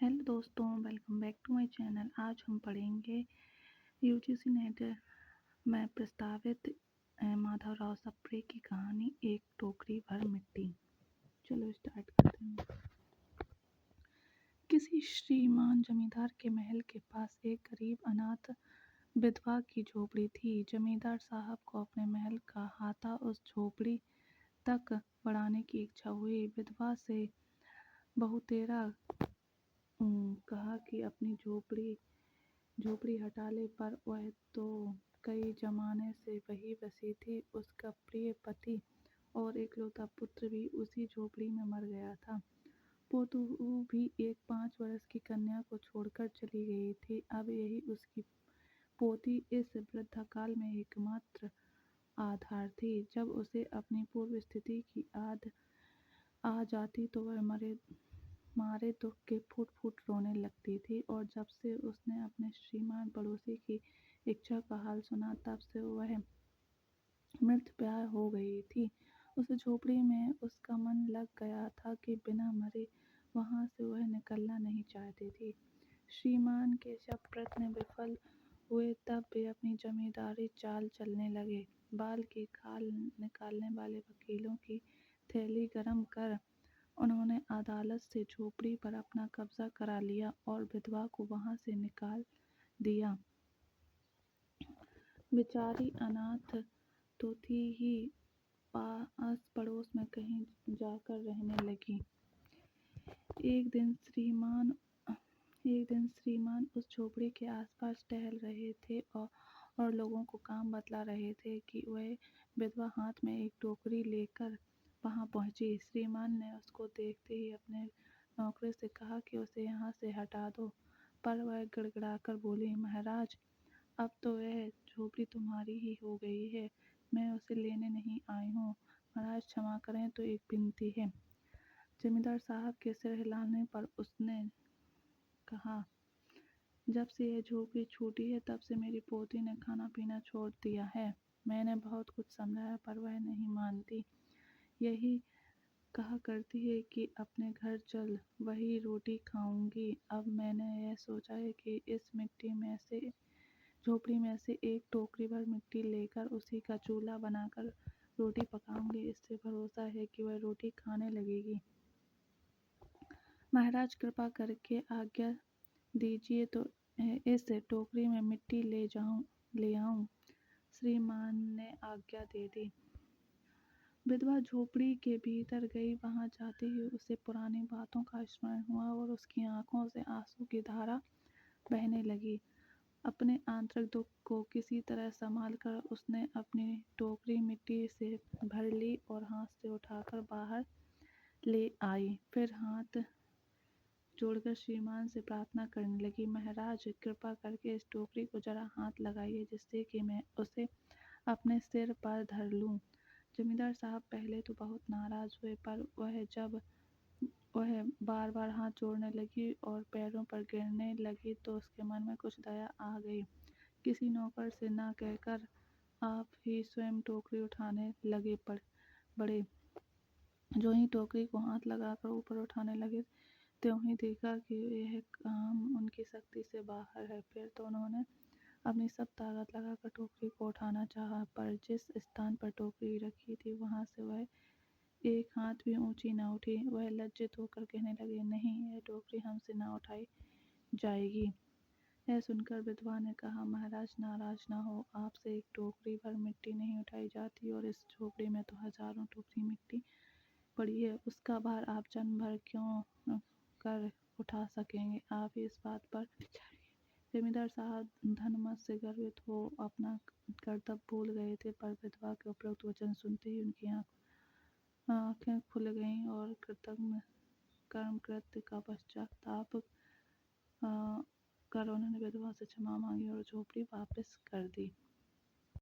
Hello दोस्तों, welcome back to my channel. आज हम पढ़ेंगे यूजीसी नेट में प्रस्तावित माधवराव सप्रे की कहानी एक टोकरी भर मिट्टी। चलो स्टार्ट करते हैं। किसी श्रीमान जमींदार के महल के पास एक गरीब अनाथ विधवा की झोपड़ी थी। जमींदार साहब को अपने महल का हाथा उस झोपड़ी तक बढ़ाने की इच्छा हुई। विधवा से बहुतेरा कहा कि अपनी झोपड़ी हटा ले, पर वह तो कई जमाने से वहीं बसी थी। उसका प्रिय पति और इकलौता पुत्र भी उसी झोपड़ी में मर गया था। पोतू भी एक 5 वर्ष की कन्या को छोड़कर चली गई थी। अब यही उसकी पोती इस वृद्धाकाल में एकमात्र आधार थी। जब उसे अपनी पूर्व स्थिति की याद आ जाती तो वह मारे दुख के फूट फूट रोने लगती थी। और जब से उसने अपने श्रीमान पड़ोसी की इच्छा का हाल सुना, तब से वह मृतप्राय हो गई थी। उस झोपड़ी में उसका मन लग गया था कि बिना मरे वहां से वह निकलना नहीं चाहती थी। श्रीमान के जब प्रयत्न विफल हुए, तब वे अपनी जमींदारी चाल चलने लगे। बाल की खाल निकालने वाले वकीलों की थैली गरम कर उन्होंने अदालत से झोपड़ी पर अपना कब्जा करा लिया और विधवा को वहां से निकाल दिया। बेचारी अनाथ तो थी ही, आस पड़ोस में कहीं जाकर रहने लगी। एक दिन श्रीमान उस झोपड़ी के आसपास टहल रहे थे और लोगों को काम बतला रहे थे कि वह विधवा हाथ में एक टोकरी लेकर वहां पहुंची। श्रीमान ने उसको देखते ही अपने नौकर से कहा कि उसे यहाँ से हटा दो, पर वह गिड़गिड़ाकर बोली, महाराज, अब तो वह झोपड़ी तुम्हारी ही हो गई है। मैं उसे लेने नहीं आई हूँ। महाराज क्षमा करें, तो एक विनती है। जमींदार साहब के सिर हिलाने पर उसने कहा, जब से यह झोपड़ी छूटी है, तब से मेरी पोती ने खाना पीना छोड़ दिया है। मैंने बहुत कुछ समझाया, पर वह नहीं मानती। यही कहा करती है कि अपने घर चल, वही रोटी खाऊंगी। अब मैंने यह सोचा है कि इस झोपड़ी में से एक टोकरी भर मिट्टी लेकर उसी का चूल्हा बनाकर रोटी पकाऊंगी। इससे भरोसा है कि वह रोटी खाने लगेगी। महाराज, कृपा करके आज्ञा दीजिए तो इस टोकरी में मिट्टी ले आऊं। श्रीमान ने आज्ञा दे दी। विधवा झोपड़ी के भीतर गई। वहां जाते ही उसे पुरानी बातों का स्मरण हुआ और उसकी आंखों से आंसू की धारा बहने लगी। अपने आंतरिक दुख को किसी तरह संभाल कर उसने अपनी टोकरी मिट्टी से भर ली और हाथ से उठाकर बाहर ले आई। फिर हाथ जोड़कर श्रीमान से प्रार्थना करने लगी, महाराज, कृपा करके इस टोकरी को जरा हाथ लगाइए, जिससे कि मैं उसे अपने सिर पर धर लूं। जमींदार साहब पहले तो बहुत नाराज हुए, पर वह बार बार हाथ जोड़ने लगी और पैरों पर गिरने लगी तो उसके मन में कुछ दया आ गई। किसी नौकर से ना कहकर आप ही स्वयं टोकरी उठाने लगे बड़े। जो ही टोकरी को हाथ लगाकर ऊपर उठाने लगे, त्यों ही देखा कि यह काम उनकी शक्ति से बाहर है। फिर तो उन्होंने अपनी सब ताकत लगाकर टोकरी को उठाना चाहा, पर जिस स्थान पर टोकरी रखी थी वहां से वह एक हाथ भी ऊंची न उठी। वह लज्जित होकर कहने लगे, नहीं, यह टोकरी हमसे ना उठाई जाएगी। यह सुनकर विधवा ने कहा, महाराज, नाराज ना हो, आपसे एक टोकरी भर मिट्टी नहीं उठाई जाती, और इस झोपड़ी में तो हजारों टोकरी मिट्टी पड़ी है। उसका भार आप जन्म भर क्यों कर उठा सकेंगे। आप इस बात पर जमींदार साहब धनमत से गर्वित हो अपना कर्तव्य भूल गए थे, पर विधवा के उपरोक्त वचन सुनते ही उनकी आंखें खुल गईं और कृतज्ञ कर्म कृत्य का पश्चाताप कर उन्होंने विधवा से क्षमा मांगी और झोपड़ी वापस कर दी।